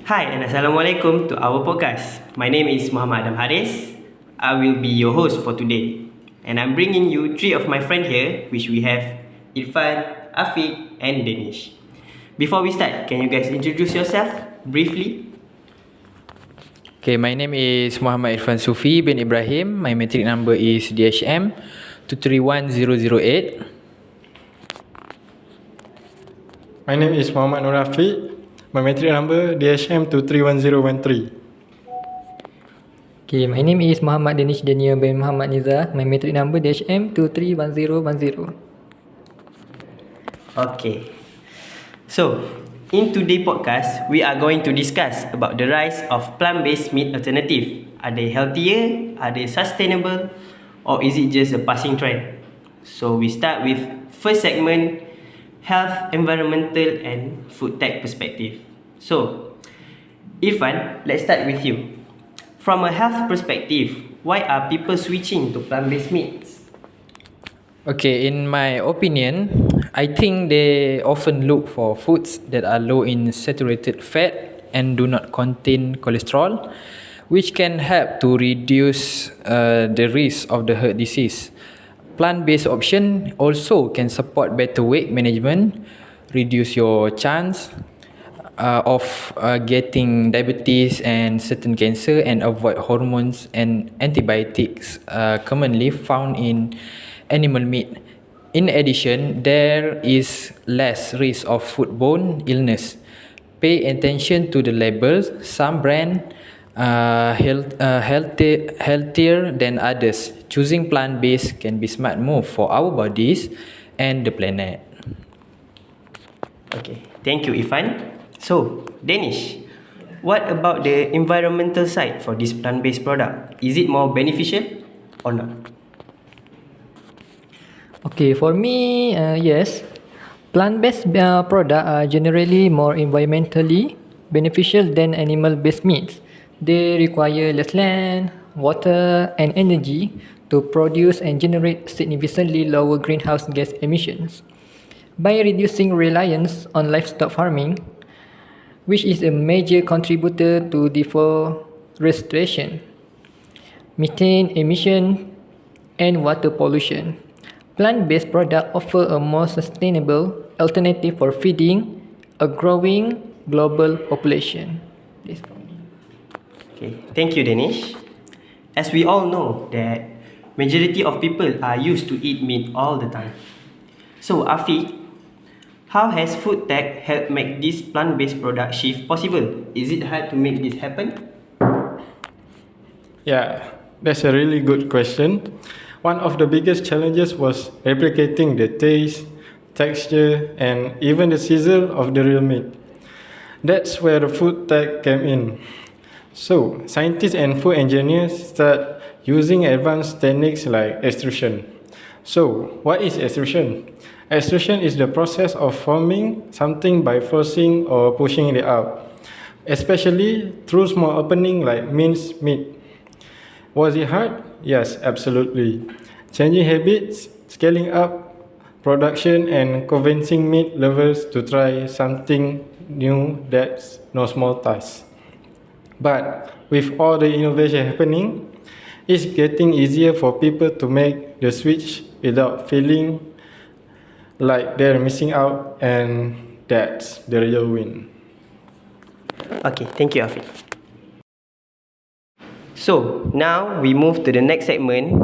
Hi and Assalamualaikum to our podcast. My name is Muhammad Adam Haris. I will be your host for today. And I'm bringing you three of my friends here, which we have Irfan, Afiq and Danish. Before we start, can you guys introduce yourself briefly? Okay, my name is Muhammad Irfan Sufi bin Ibrahim. My metric number is DHM 231008. My name is Muhammad Nur Afiq. My metric number DHM 231013. Okay, my name is Muhammad Danish Daniel bin Muhammad Nizar. My metric number DHM 231010. Okay. So, in today's podcast, we are going to discuss about the rise of plant-based meat alternative. Are they healthier? Are they sustainable? Or is it just a passing trend? So, we start with first segment, health, environmental and food tech perspective. So, Irfan, let's start with you. From a health perspective, why are people switching to plant-based meats? Okay, in my opinion, I think they often look for foods that are low in saturated fat and do not contain cholesterol, which can help to reduce the risk of the heart disease. Plant-based option also can support better weight management, reduce your chance of getting diabetes and certain cancer, and avoid hormones and antibiotics commonly found in animal meat. In addition, there is less risk of foodborne illness. Pay attention to the labels. Some brands are healthier than others. Choosing plant-based can be smart move for our bodies and the planet. Okay, thank you, Irfan. So, Danish, what about the environmental side for this plant-based product? Is it more beneficial or not? Okay, for me, yes. Plant-based products are generally more environmentally beneficial than animal-based meats. They require less land, water, and energy to produce and generate significantly lower greenhouse gas emissions. By reducing reliance on livestock farming, which is a major contributor to deforestation, methane emission, and water pollution. Plant-based products offer a more sustainable alternative for feeding a growing global population. This for me. Okay, thank you, Danish. As we all know that majority of people are used to eat meat all the time. So, Afiq, how has food tech helped make this plant-based product shift possible? Is it hard to make this happen? Yeah, that's a really good question. One of the biggest challenges was replicating the taste, texture, and even the sizzle of the real meat. That's where the food tech came in. So, scientists and food engineers start using advanced techniques like extrusion. So, what is extrusion? Extrusion is the process of forming something by forcing or pushing it out, especially through small opening like minced meat. Was it hard? Yes, absolutely. Changing habits, scaling up production, and convincing meat lovers to try something new, that's no small task. But with all the innovation happening, it's getting easier for people to make the switch without feeling like they're missing out, and that's the real win. Okay, thank you, Afiq. So, now we move to the next segment,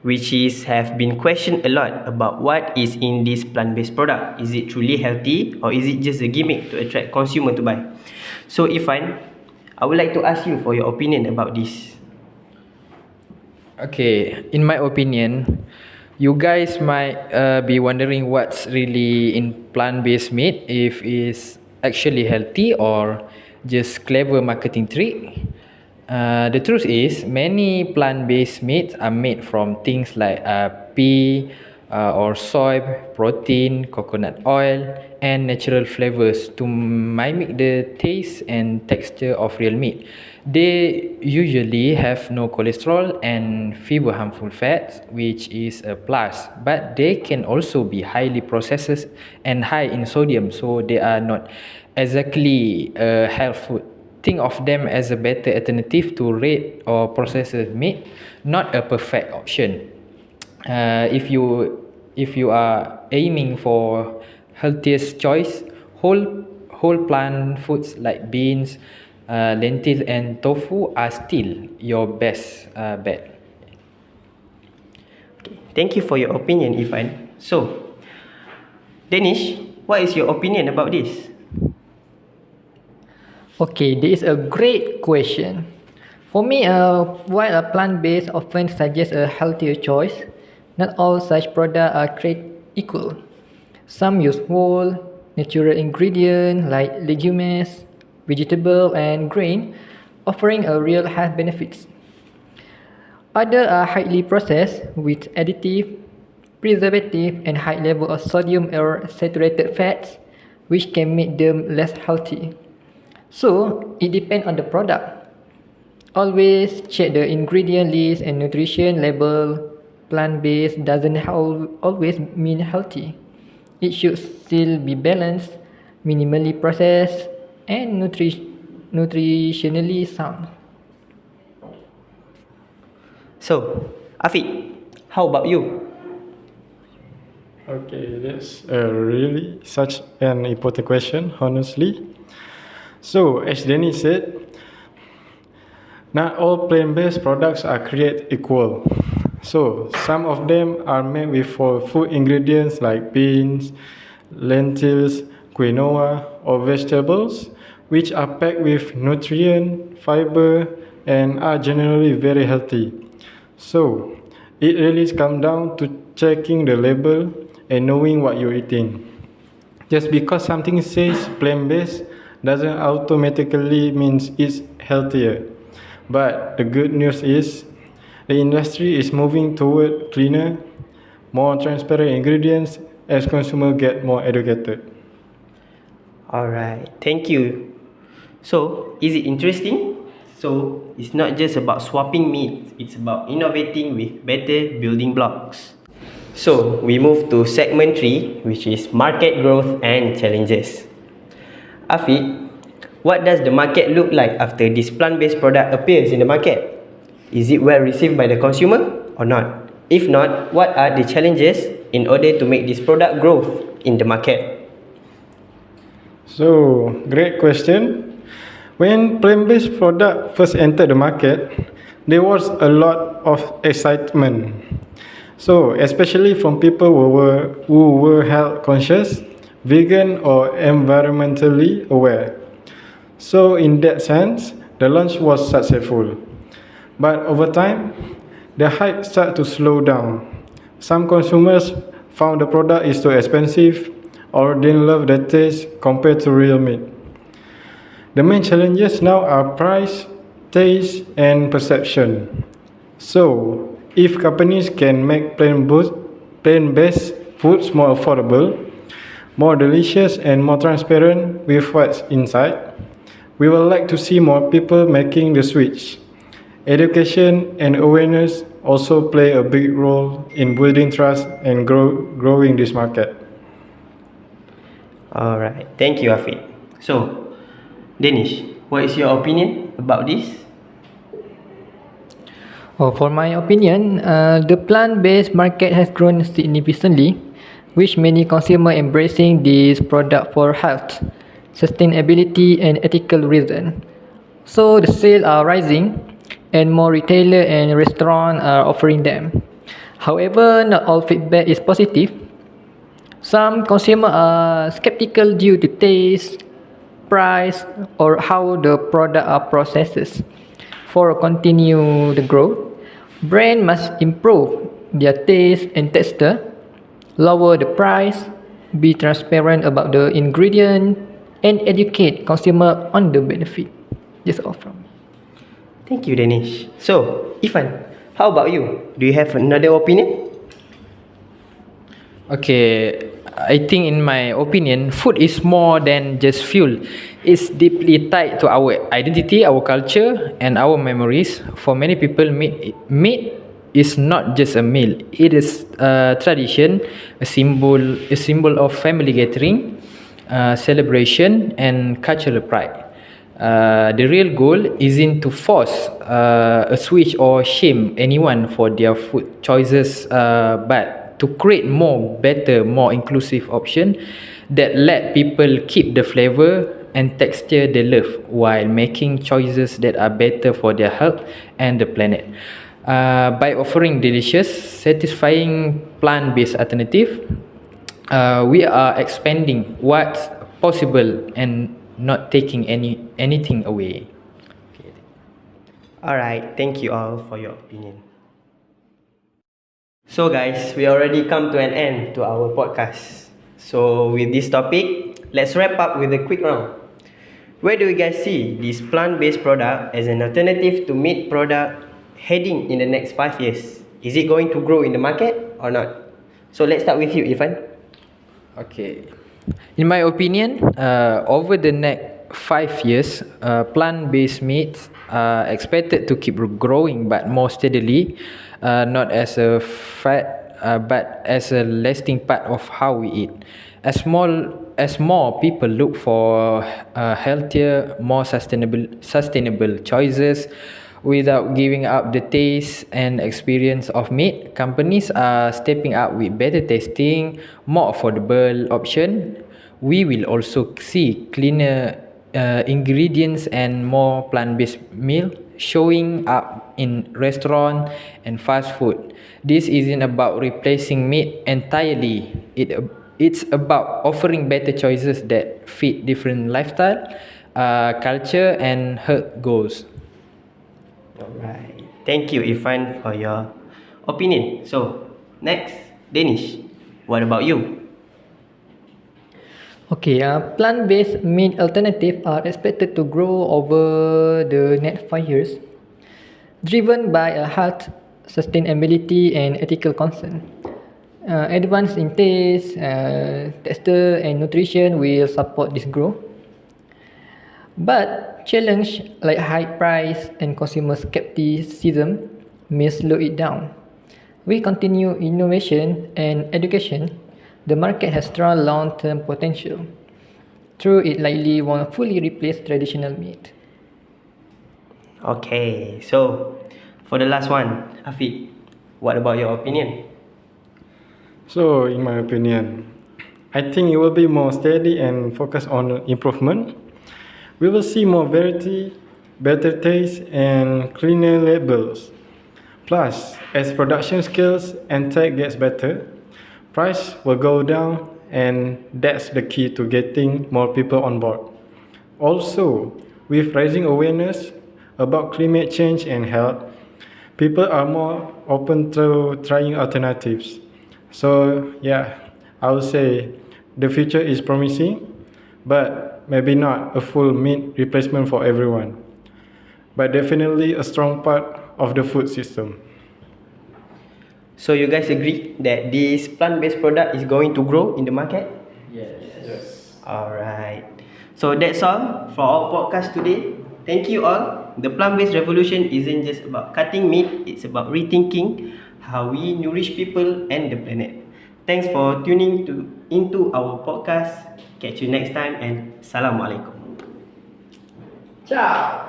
which is have been questioned a lot about what is in this plant-based product. Is it truly healthy or is it just a gimmick to attract consumer to buy? So, Irfan, I would like to ask you for your opinion about this. Okay, in my opinion, you guys might be wondering what's really in plant-based meat, if it's actually healthy or just clever marketing trick. The truth is, many plant-based meats are made from things like pea or soy, protein, coconut oil, and natural flavors to mimic the taste and texture of real meat. They usually have no cholesterol and fewer harmful fats, which is a plus, but they can also be highly processed and high in sodium, so they are not exactly a health food. think of them as a better alternative to red or processed meat, not a perfect option. If you are aiming for healthiest choice, whole plant foods like beans, lentils and tofu are still your best bet. Thank you for your opinion, Ifan. So, Danish, what is your opinion about this? Okay, this is a great question. For me, while a plant-based often suggests a healthier choice, not all such products are created equal. Some use whole, natural ingredients like legumes, vegetable, and grain, offering a real health benefits. Others are highly processed with additive, preservative, and high level of sodium or saturated fats, which can make them less healthy. So, it depends on the product. Always check the ingredient list and nutrition label. Plant-based doesn't always mean healthy. It should still be balanced, minimally processed, and nutritionally sound. So, Afiq, how about you? Okay, that's really such an important question, honestly. So, as Danny said, not all plant-based products are created equal. So, some of them are made with food ingredients like beans, lentils, quinoa, or vegetables, which are packed with nutrient, fiber, and are generally very healthy. So, it really comes down to checking the label and knowing what you're eating. Just because something says plant-based doesn't automatically means it's healthier. But the good news is the industry is moving toward cleaner, more transparent ingredients as consumers get more educated. Alright, thank you. So, is it interesting? So, it's not just about swapping meat, it's about innovating with better building blocks. So, we move to segment 3, which is market growth and challenges. Afiq, what does the market look like after this plant-based product appears in the market? Is it well received by the consumer or not? If not, what are the challenges in order to make this product growth in the market? So, great question. When plant-based product first entered the market, there was a lot of excitement. So, especially from people who were health conscious, vegan, or environmentally aware. So, in that sense, the launch was successful. But over time, the hype started to slow down. Some consumers found the product is too expensive or didn't love the taste compared to real meat. The main challenges now are price, taste, and perception. So, if companies can make plant-based foods more affordable, more delicious, and more transparent with what's inside, we would like to see more people making the switch. Education and awareness also play a big role in building trust and growing this market. Alright, thank you Afiq. So, Danish, what is your opinion about this? For my opinion, the plant-based market has grown significantly, with many consumers embracing this product for health, sustainability, and ethical reasons. So the sales are rising, and more retailers and restaurants are offering them. However, not all feedback is positive. Some consumers are skeptical due to taste, price, or how the product are processed. For continue the growth, brand must improve their taste and texture, lower the price, be transparent about the ingredient, and educate consumer on the benefit. That's all from me. Thank you, Danish. So, Ifan, how about you? Do you have another opinion? Okay, I think in my opinion, food is more than just fuel. It's deeply tied to our identity, our culture, and our memories. For many people, meat is not just a meal. It is a tradition, a symbol of family gathering, celebration, and cultural pride. The real goal isn't to force a switch or shame anyone for their food choices, but to create better, more inclusive option that let people keep the flavor and texture they love while making choices that are better for their health and the planet. By offering delicious, satisfying plant-based alternative, we are expanding what's possible and not taking anything away. Alright, thank you all for your opinion. So guys, we already come to an end to our podcast. So with this topic, let's wrap up with a quick round. Where do you guys see this plant-based product as an alternative to meat product heading in the next 5 years? Is it going to grow in the market or not? So let's start with you, Irfan. Okay. In my opinion, over the next 5 years, plant-based meats are expected to keep growing but more steadily, not as a fad, but as a lasting part of how we eat. As more people look for healthier, more sustainable choices, without giving up the taste and experience of meat, companies are stepping up with better tasting, more affordable option. We will also see cleaner ingredients and more plant-based meal showing up in restaurant and fast food. This isn't about replacing meat entirely. It's about offering better choices that fit different lifestyle, culture and health goals. Alright, thank you, Irfan, for your opinion. So next, Danish, what about you? Okay, plant-based meat alternatives are expected to grow over the next 5 years, driven by a health, sustainability, and ethical concern. Advance in taste, texture, and nutrition will support this growth. But challenge like high price and consumer skepticism may slow it down. With continued innovation and education, the market has strong long-term potential. Though it likely won't fully replace traditional meat. Okay, so for the last one, Afiq, what about your opinion? So, in my opinion, I think it will be more steady and focus on improvement. We will see more variety, better taste, and cleaner labels. Plus, as production skills and tech gets better, price will go down, and that's the key to getting more people on board. Also, with rising awareness about climate change and health, people are more open to trying alternatives. So, yeah, I would say the future is promising, but maybe not a full meat replacement for everyone, but definitely a strong part of the food system. So you guys agree that this plant-based product is going to grow in the market? Yes. Alright. So that's all for our podcast today. Thank you all. The plant-based revolution isn't just about cutting meat, it's about rethinking how we nourish people and the planet. Thanks for tuning into our podcast. Catch you next time and Assalamualaikum. Ciao!